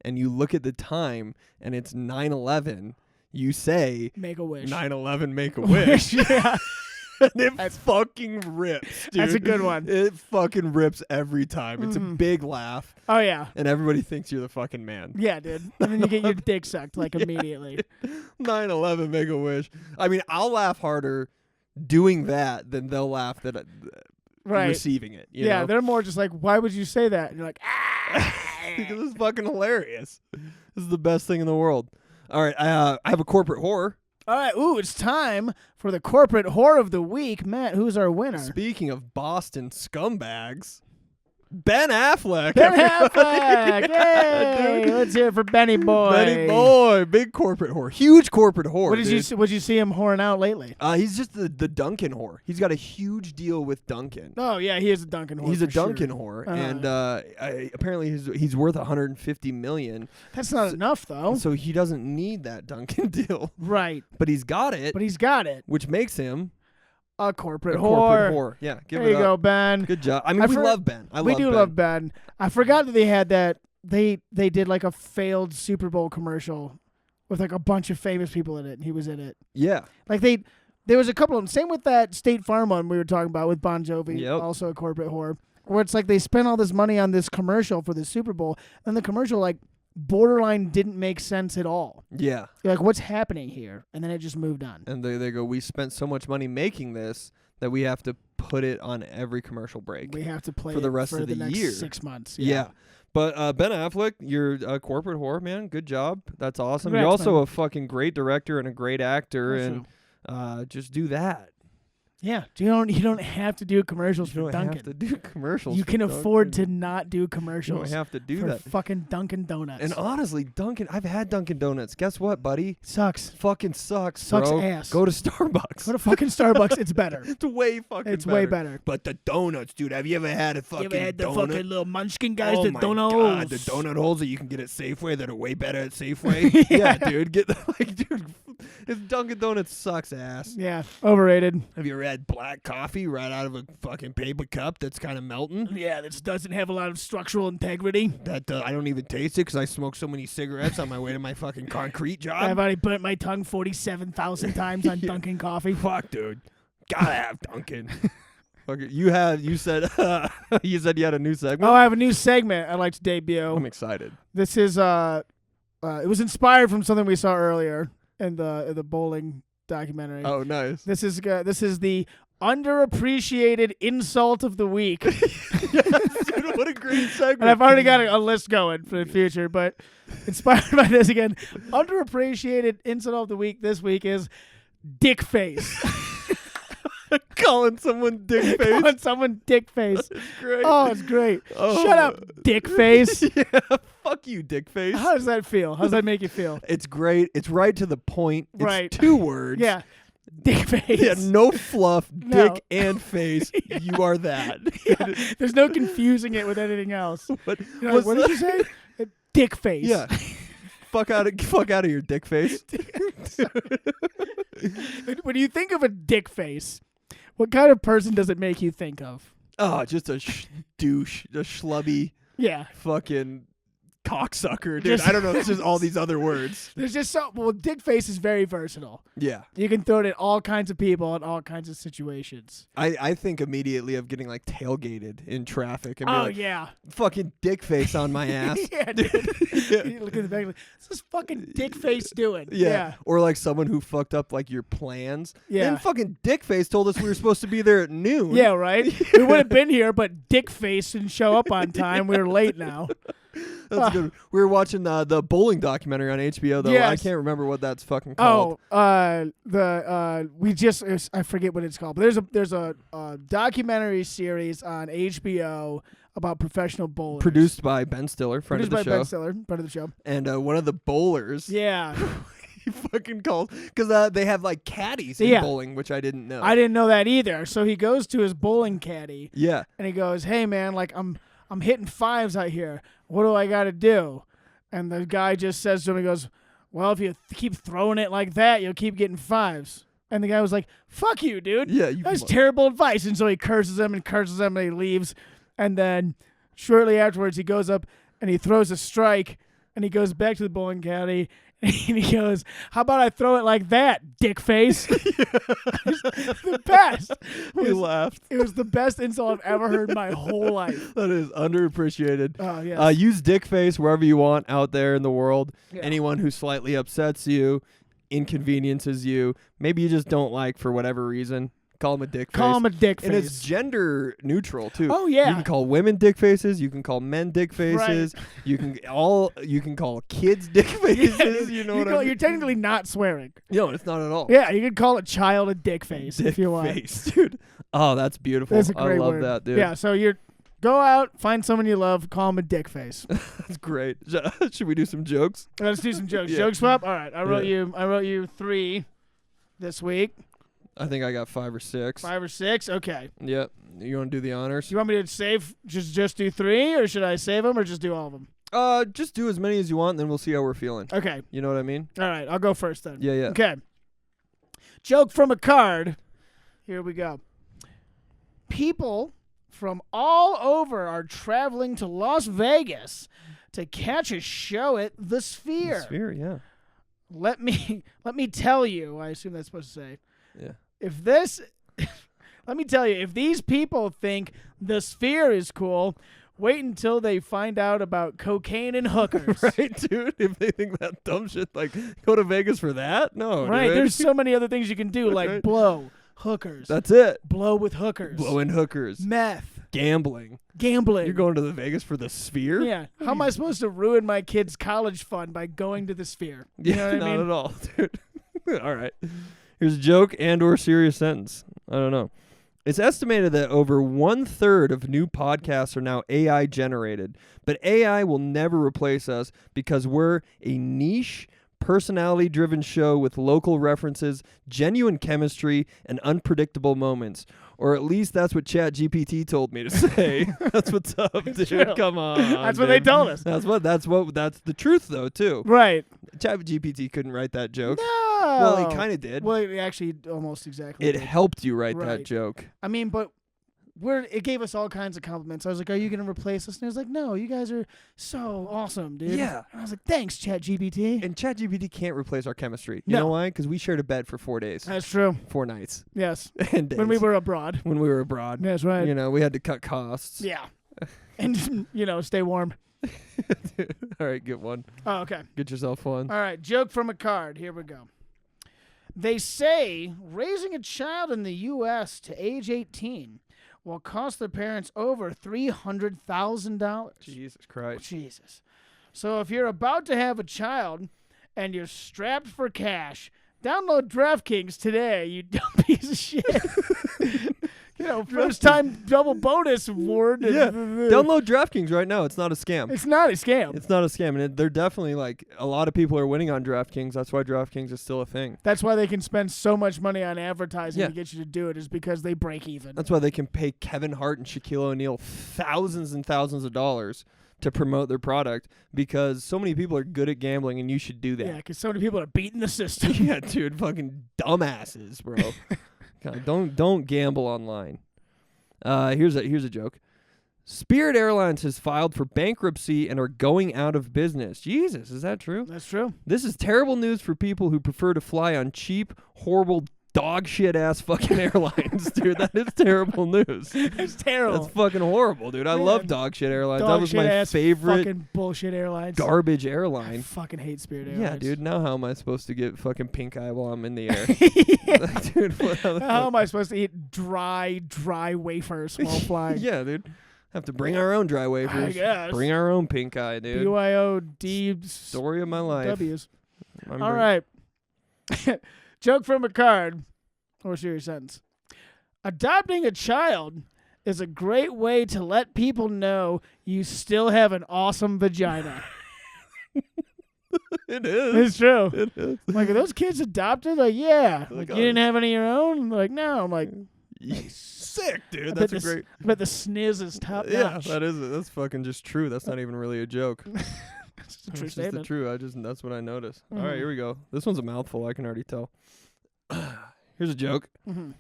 and you look at the time, and it's 9/11. You say, make a wish. 9/11, make a wish. Yeah. And it fucking rips, dude. That's a good one. It fucking rips every time. It's a big laugh. Oh, yeah. And everybody thinks you're the fucking man. Yeah, dude. And then you get your dick sucked, like, immediately. 9/11, make a wish. I mean, I'll laugh harder doing that than they'll laugh that receiving it. You know? They're more just like, why would you say that? And you're like, ah. Because it's fucking hilarious. This is the best thing in the world. All right, I have a corporate horror. All right, it's time for the corporate horror of the week. Matt, who's our winner? Speaking of Boston scumbags, Ben Affleck. Ben Affleck! Yay! Let's hear it for Benny Boy. Benny Boy, big corporate whore, huge corporate whore. What did you see him whoring out lately? He's just the Dunkin' whore. He's got a huge deal with Dunkin'. Oh yeah, he is a Dunkin' whore. He's a Dunkin' whore, and apparently he's worth $150 million. That's not enough though. So he doesn't need that Dunkin' deal, right? But he's got it. Which makes him a corporate whore. Yeah, there you go, Ben. Good job. I mean, we love Ben. We do love Ben. I forgot that they had that. They did like a failed Super Bowl commercial with like a bunch of famous people in it, and he was in it. Yeah. Like there was a couple of them. Same with that State Farm one we were talking about with Bon Jovi, also a corporate whore, where it's like they spent all this money on this commercial for the Super Bowl, and the commercial like borderline didn't make sense at all. Yeah. You're like, what's happening here? And then it just moved on. And they go, we spent so much money making this that we have to put it on every commercial break. We have to play for the rest of the next year. 6 months. Yeah. But Ben Affleck, you're a corporate whore, man. Good job. That's awesome. Congrats, you're also man. a fucking great director and a great actor, and just do that. Yeah, you don't have to do commercials for Dunkin'. You don't have to do commercials. You can afford to not do commercials. You don't have to do for that. Fucking Dunkin' Donuts. And honestly, I've had Dunkin' Donuts. Guess what, buddy? Sucks. Fucking sucks, Sucks bro. ass. Go to Starbucks. Go to fucking Starbucks. It's better. It's way fucking It's better. way better. But the donuts, dude. Have you ever had a fucking You ever had the donut? fucking little munchkin guys, oh the my donut God, holes? the donut holes that you can get at Safeway that are way better at Safeway? Yeah, dude. Dude, this Dunkin' Donuts sucks ass. Yeah, overrated. Have you ever had black coffee right out of a fucking paper cup that's kind of melting? Yeah, this doesn't have a lot of structural integrity. That I don't even taste it because I smoke so many cigarettes on my way to my fucking concrete job. I've already burnt my tongue 47,000 times on Dunkin' coffee. Fuck, dude. Gotta have Dunkin'. Okay, you said you had a new segment? Oh, I have a new segment I'd like to debut. I'm excited. This is it was inspired from something we saw earlier in the bowling documentary. Oh, nice. This is the underappreciated insult of the week. Yes, dude, what a great segment. And I've already got a list going for the future, but inspired by this again, underappreciated insult of the week this week is dick face. Calling someone dick face. Calling someone dick face. It's great. Oh, it's great. Oh. Shut up, dick face. Yeah, fuck you, dick face. How does that feel? How does that make you feel? It's great. It's right to the point. It's Right. 2 words. Yeah. Dick face. Yeah, no fluff, No. dick and face. You are that. Yeah. There's no confusing it with anything else. What, You're like, what did you say? Dick face. Yeah. fuck out of here, dick face. When you think of a dick face, what kind of person does it make you think of? Oh, just a douche, a schlubby Yeah. fucking cocksucker, dude. I don't know. It's just all these other words. There's just dick face is very versatile. Yeah. You can throw it at all kinds of people in all kinds of situations. I think immediately of getting like tailgated in traffic and be like, yeah, fucking dick face on my ass. Yeah, dude. You look at the back like, what's this fucking dick face doing? Yeah. Or like someone who fucked up like your plans. Yeah. Then fucking dick face told us we were supposed to be there at noon. Yeah, right? We would have been here, but dick face didn't show up on time. We were late now. That's good. We were watching the bowling documentary on HBO though. Yes. I can't remember what that's fucking called. I forget what it's called. But there's a documentary series on HBO about professional bowlers. Produced by Ben Stiller, friend of the show. Ben Stiller, friend of the show. And one of the bowlers. Yeah. He fucking called because they have like caddies in bowling, which I didn't know. I didn't know that either. So he goes to his bowling caddy. Yeah. And he goes, "Hey man, like I'm hitting fives out here. What do I got to do?" And the guy just says to him, he goes, "Well, if you keep throwing it like that, you'll keep getting fives." And the guy was like, "Fuck you, dude. Yeah, that's terrible advice." And so he curses him and he leaves. And then shortly afterwards, he goes up and he throws a strike and he goes back to the bowling caddy and he goes, "How about I throw it like that, dick face?" The best. We laughed. It was the best insult I've ever heard in my whole life. That is underappreciated. Oh, yes. Use dick face wherever you want out there in the world. Yeah. Anyone who slightly upsets you, inconveniences you, maybe you just don't like for whatever reason. Call him a dick face. Call him a dick face. And it's gender neutral too. Oh yeah. You can call women dick faces. You can call men dick faces. Right. You can call kids dick faces. Yeah, you know what I mean? You're technically not swearing. No, it's not at all. Yeah, you could call a child a dick face if you want. Dick face, dude. Oh, that's beautiful. That's a great I love word. that, dude. Yeah, so go out, find someone you love, call him a dick face. That's great. Should we do some jokes? Let's do some jokes. Yeah. Joke swap. All right, I wrote you 3 this week. I think I got 5 or 6. 5 or 6. Okay. Yep. You want to do the honors? Do you want me to save just do 3, or should I save them, or just do all of them? Just do as many as you want, and then we'll see how we're feeling. Okay. You know what I mean? All right, I'll go first then. Yeah. Okay. Joke from a card. Here we go. People from all over are traveling to Las Vegas to catch a show at the Sphere. The Sphere, yeah. Let me tell you. I assume that's supposed to say. Yeah. Let me tell you, if these people think the Sphere is cool, wait until they find out about cocaine and hookers. Right, dude? If they think that dumb shit, like, go to Vegas for that? No, right, dude. there's so many other things you can do, like Right. blow, hookers. That's it. Blow with hookers. Blowing hookers. Meth. Gambling. You're going to the Vegas for the Sphere? Yeah. How am I supposed to ruin my kid's college fund by going to the Sphere? You know what not I mean? at all, dude. All right. Here's a joke and or serious sentence. I don't know. It's estimated that over 1/3 of new podcasts are now AI generated, but AI will never replace us because we're a niche, personality-driven show with local references, genuine chemistry, and unpredictable moments. Or at least that's what ChatGPT told me to say. That's what's up, dude. True. Come on. That's what they told us. That's the truth though, too. Right. ChatGPT couldn't write that joke. No. Well, he kind of did. Well, it actually almost exactly It did. helped you write that Right. joke. I mean, but it gave us all kinds of compliments. I was like, "Are you going to replace us?" And he was like, "No, you guys are so awesome, dude." Yeah. And I was like, "Thanks, ChatGPT." And ChatGPT can't replace our chemistry. You No. know why? Because we shared a bed for 4 days. That's true. 4 nights. Yes. And days. When we were abroad. When we were abroad. That's right. You know, we had to cut costs. Yeah. And, stay warm. All right, get one. Oh, okay. Get yourself one. All right, joke from a card. Here we go. They say raising a child in the U.S. to age 18 will cost their parents over $300,000. Jesus Christ. Jesus. So if you're about to have a child and you're strapped for cash, download DraftKings today, you dumb piece of shit. First time double bonus award. Yeah. Download DraftKings right now. It's not a scam. It's not a scam. It's not a scam. And they're definitely a lot of people are winning on DraftKings. That's why DraftKings is still a thing. That's why they can spend so much money on advertising Yeah. to get you to do it, is because they break even. That's why they can pay Kevin Hart and Shaquille O'Neal thousands and thousands of dollars to promote their product, because so many people are good at gambling, and you should do that. Yeah, because so many people are beating the system. Yeah, dude, fucking dumbasses, bro. God, don't gamble online. Here's a joke. Spirit Airlines has filed for bankruptcy and are going out of business. Jesus, is that true? That's true. This is terrible news for people who prefer to fly on cheap, horrible, dog shit ass fucking airlines, dude. That is terrible news. It's terrible. That's fucking horrible, dude. I love dog shit airlines. Dog that was shit my ass favorite fucking bullshit airlines. garbage I airline. fucking hate Spirit Airlines. Yeah, dude. Now how am I supposed to get fucking pink eye while I'm in the air? Like, dude, how am I supposed to eat dry wafers while flying? Yeah, dude. Have to bring our own dry wafers. I guess. Bring our own pink eye, dude. BYOD. Story of my life. W's. All right. Joke from a card. Or serious sentence. Adopting a child is a great way to let people know you still have an awesome vagina. It is. It's true. It is. Like, are those kids adopted? Like, yeah. Like, you didn't have any of your own? I'm like, no. I'm like, sick, dude. That's a great. I bet the sniz is top Yeah, notch. that is. That's fucking just true. That's not even really a joke. It's just a true It's statement. just the true. That's what I noticed. All right, here we go. This one's a mouthful. I can already tell. Here's a joke. Mm-hmm.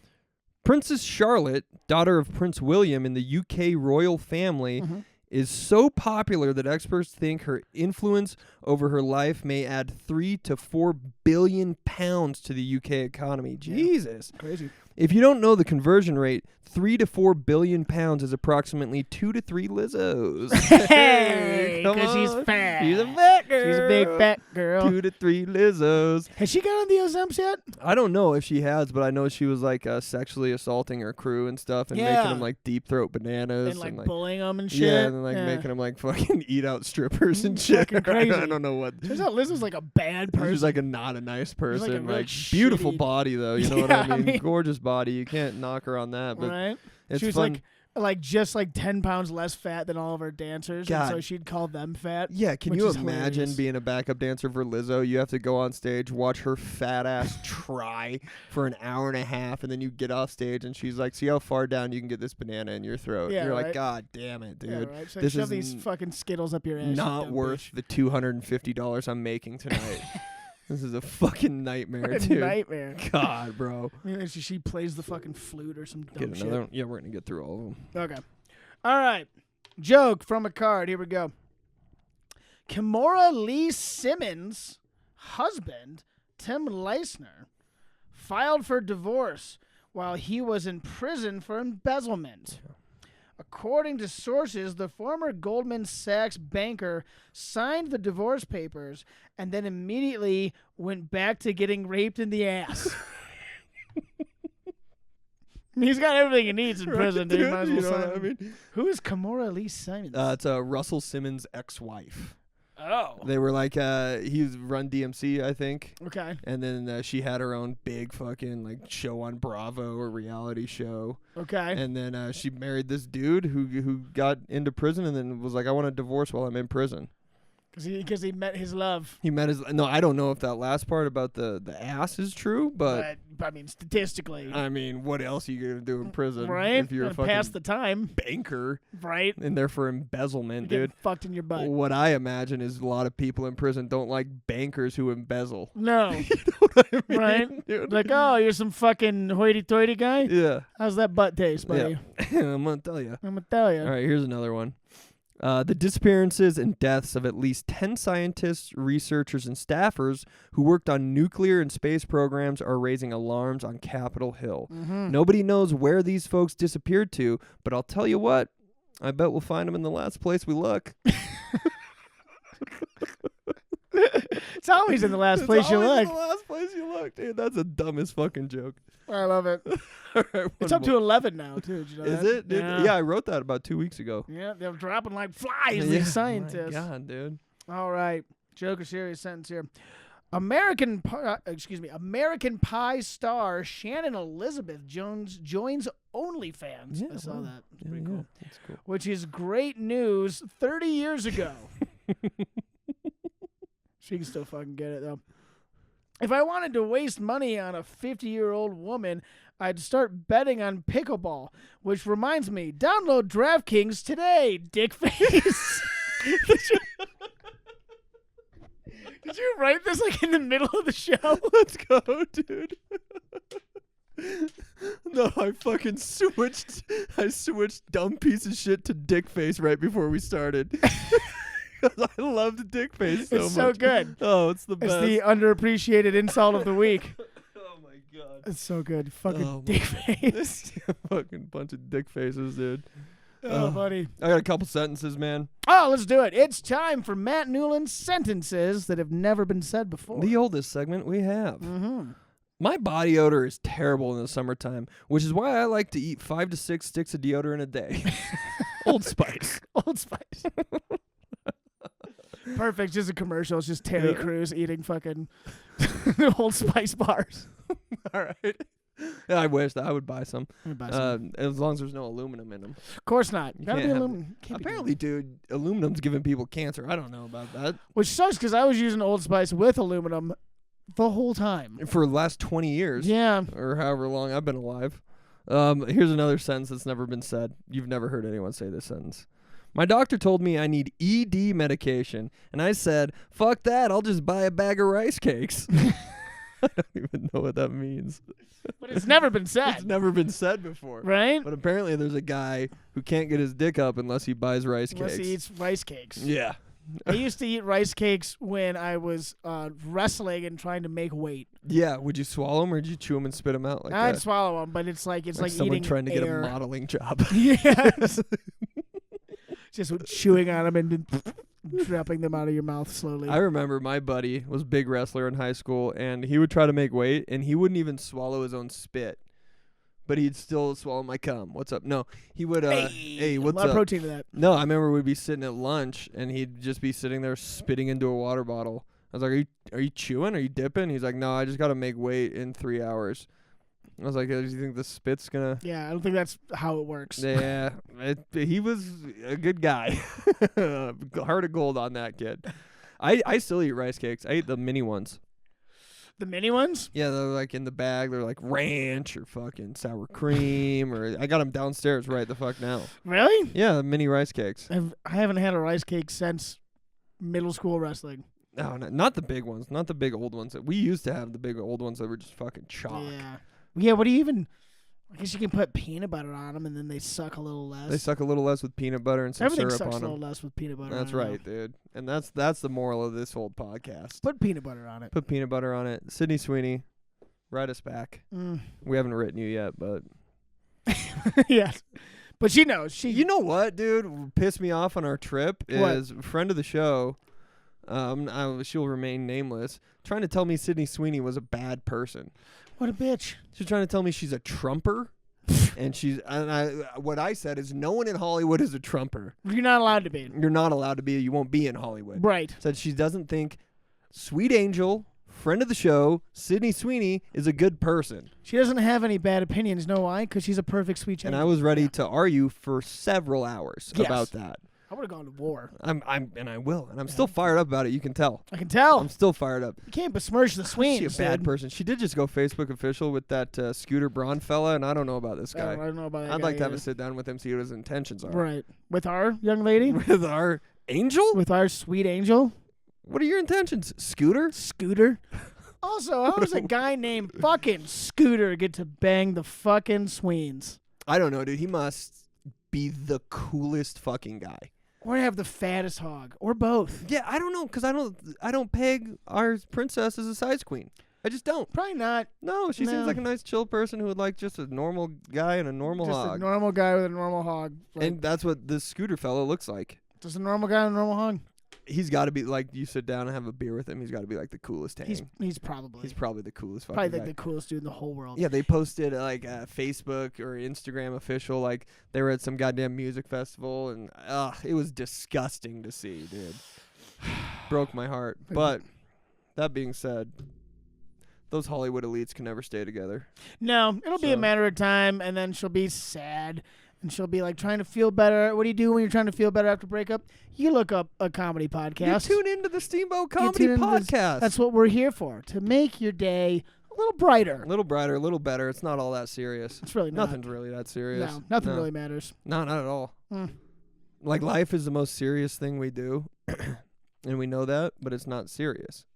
Princess Charlotte, daughter of Prince William in the UK royal family, is so popular that experts think her influence over her life may add 3 to 4 billion pounds to the UK economy. Jesus. Crazy. If you don't know the conversion rate, 3 to 4 billion pounds is approximately 2 to 3 Lizzos. Hey, come because she's on. fat. She's a fat girl. She's a big fat girl. 2 to 3 Lizzos. Has she got on the Ozemps yet? I don't know if she has, but I know she was like sexually assaulting her crew and stuff, and making them like deep throat bananas And like like bullying them and shit. yeah, and like making them like fucking eat out strippers and shit. Fucking crazy. I don't know what. Turns out Liz was like a bad person. She's like not a nice person. like a really beautiful shitty- body though. You know what I mean? Gorgeous body. You can't knock her on that. But right? it's She was fun. like just like 10 pounds less fat than all of her dancers, and God. so she'd call them fat. Yeah, can which you is imagine hilarious. being a backup dancer for Lizzo? You have to go on stage, watch her fat ass try for an hour and a half, and then you get off stage and she's like, see how far down you can get this banana in your throat. Yeah, You're right. like, God damn it, dude. Yeah, right. So this shove is these fucking Skittles up your ass. you not dumb worth bitch. the $250 I'm making tonight. This is a fucking nightmare, What a dude. nightmare. God, bro. I mean, she plays the fucking flute or some dumb Get shit. another one. Yeah, we're going to get through all of them. Okay. All right. Joke from a card. Here we go. Kimora Lee Simmons' husband, Tim Leisner, filed for divorce while he was in prison for embezzlement. According to sources, the former Goldman Sachs banker signed the divorce papers and then immediately went back to getting raped in the ass. He's got everything he needs in prison, dude. Might as well You know sign what I him. mean? Who is Kimora Lee Simmons? It's Russell Simmons' ex-wife. Oh. They were like, he was Run DMC, I think. Okay. And then she had her own big fucking like show on Bravo or reality show. Okay. And then she married this dude who got into prison and then was like, I want a divorce while I'm in prison. Because he met his love. He met his. No, I don't know if that last part about the ass is true, but I mean, statistically. I mean, what else are you gonna do in prison? Right? If you're a Gonna fucking pass the time. banker Right? and they're for embezzlement, Get dude. fucked in your butt. What I imagine is a lot of people in prison don't like bankers who embezzle. No. You know what I mean, Right? dude? Like, oh, you're some fucking hoity-toity guy? Yeah. How's that butt taste, buddy? Yeah. I'm gonna tell you. I'm going to tell you. All right, here's another one. The disappearances and deaths of at least 10 scientists, researchers, and staffers who worked on nuclear and space programs are raising alarms on Capitol Hill. Mm-hmm. Nobody knows where these folks disappeared to, but I'll tell you what, I bet we'll find them in the last place we look. It's always in the last place you look. It's the last place you look, dude. That's the dumbest fucking joke. I love it. All right, It's one up to more. 11 now, too. Did you know Is that? it? Dude? Yeah, I wrote that about 2 weeks ago. Yeah, they're dropping like flies, Yeah, these scientists. My God, dude. All right. Joke or serious sentence here. American Pie star Shannon Elizabeth joins OnlyFans. Yeah, I saw wow. that. It's Yeah, pretty yeah, cool. that's cool. Which is great news 30 years ago. She can still fucking get it, though. If I wanted to waste money on a 50-year-old woman, I'd start betting on pickleball. Which reminds me, download DraftKings today, dickface. Did you write this like in the middle of the show? Let's go, dude. No, I fucking switched. I switched dumb piece of shit to dick face right before we started. I loved dick face so much. It's so good. Oh, it's the best. It's the underappreciated insult of the week. Oh my god. It's so good. Fucking dick face. Fucking bunch of dick faces, dude. Oh, buddy. I got a couple sentences, man. Oh, let's do it. It's time for Matt Newland's sentences that have never been said before. The oldest segment we have. Mm-hmm. My body odor is terrible in the summertime, which is why I like to eat 5 to 6 sticks of deodorant a day. Old Spice. Old Spice. Perfect. Just a commercial. It's just Terry Crews eating fucking Old Spice bars. All right. Yeah, I wish that I would buy some. Some. As long as there's no aluminum in them. Of course not. Gotta be aluminum. Apparently, dude, aluminum's giving people cancer. I don't know about that. Which sucks because I was using Old Spice with aluminum the whole time. For the last 20 years. Yeah. Or however long I've been alive. Here's another sentence that's never been said. You've never heard anyone say this sentence. My doctor told me I need ED medication, and I said, fuck that, I'll just buy a bag of rice cakes. I don't even know what that means. But it's never been said. It's never been said before. Right? But apparently there's a guy who can't get his dick up unless he buys rice cakes. Unless he eats rice cakes. Yeah. I used to eat rice cakes when I was wrestling and trying to make weight. Yeah. Would you swallow them or did you chew them and spit them out like I'd that? swallow them, but it's like someone eating trying to air. get a modeling job. Yes. Just chewing on them and dropping them out of your mouth slowly. I remember my buddy was a big wrestler in high school, and he would try to make weight, and he wouldn't even swallow his own spit. But he'd still swallow my cum. What's up? No, he would, hey, what's up? A lot of protein to that. No, I remember we'd be sitting at lunch, and he'd just be sitting there spitting into a water bottle. I was like, are you chewing? Are you dipping? He's like, no, I just got to make weight in 3 hours. I was like, do you think the spit's going to... Yeah, I don't think that's how it works. Yeah, he was a good guy. Heart of gold on that kid. I still eat rice cakes. I eat the mini ones. The mini ones? Yeah, they're like in the bag. They're like ranch or fucking sour cream. Or I got them downstairs right the fuck now. Really? Yeah, the mini rice cakes. I haven't had a rice cake since middle school wrestling. No, not the big ones. Not the big old ones. We used to have the big old ones that were just fucking chalk. Yeah. Yeah, what do you even... I guess you can put peanut butter on them, and then they suck a little less. They suck a little less with peanut butter and some Everything syrup sucks on a little them. less with peanut butter. That's right, dude. And that's the moral of this whole podcast. Put peanut butter on it. Put peanut butter on it. Sydney Sweeney, write us back. We haven't written you yet, but yes, but she knows. You know what, dude? What pissed me off on our trip is a friend of the show. She'll remain nameless. Trying to tell me Sydney Sweeney was a bad person. What a bitch. She's trying to tell me she's a Trumper. And what I said is no one in Hollywood is a Trumper. You're not allowed to be. You're not allowed to be. You won't be in Hollywood. Right. Said she doesn't think Sweet Angel, friend of the show, Sydney Sweeney, is a good person. She doesn't have any bad opinions. Know why? Because she's a perfect sweet child. And I was ready to argue for several hours about that. I would have gone to war. I will. And I'm still fired up about it. You can tell. I can tell. I'm still fired up. You can't besmirch the Sweens. She's a bad person. She did just go Facebook official with that Scooter Braun fella, and I don't know about this guy. I don't know about that I'd guy like to have either. a sit down with him, see what his intentions are. Right. With our young lady? With our angel? With our sweet angel? What are your intentions? Scooter? Scooter? Also, how does a guy named fucking Scooter get to bang the fucking Sweens? I don't know, dude. He must be the coolest fucking guy. Or have the fattest hog, or both. Yeah, I don't know, because I don't peg our princess as a size queen. I just don't. Probably not. No, she seems like a nice, chill person who would like just a normal guy and a normal hog. Just a normal guy with a normal hog. And that's what this Scooter fellow looks like. Just a normal guy with a normal hog. He's got to be like, you sit down and have a beer with him, he's got to be like the coolest hang. He's probably the coolest fucking probably guy. like the coolest dude in the whole world. Yeah, they posted like Facebook or Instagram official, like they were at some goddamn music festival, and it was disgusting to see, dude. Broke my heart. But that being said, those Hollywood elites can never stay together. No, it'll be a matter of time, and then she'll be sad. And she'll be like trying to feel better. What do you do when you're trying to feel better after breakup? You look up a comedy podcast. You tune into the Steamboat Comedy Podcast. That's what we're here for, to make your day a little brighter. A little brighter, a little better. It's not all that serious. It's really not. Nothing's really that serious. No, nothing really matters. No, not at all. Like, life is the most serious thing we do, and we know that, but it's not serious.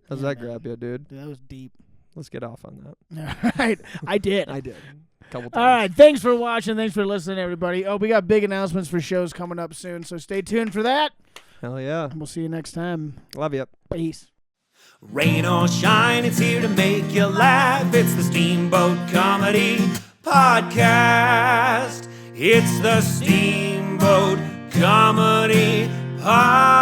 How's that grab you, dude? That was deep. let's get off on that. All right. I did. A couple times. All right. Thanks for watching. Thanks for listening, everybody. Oh, we got big announcements for shows coming up soon, so stay tuned for that. Hell yeah. And we'll see you next time. Love you. Peace. Rain or shine, it's here to make you laugh. It's the Steamboat Comedy Podcast. It's the Steamboat Comedy Podcast.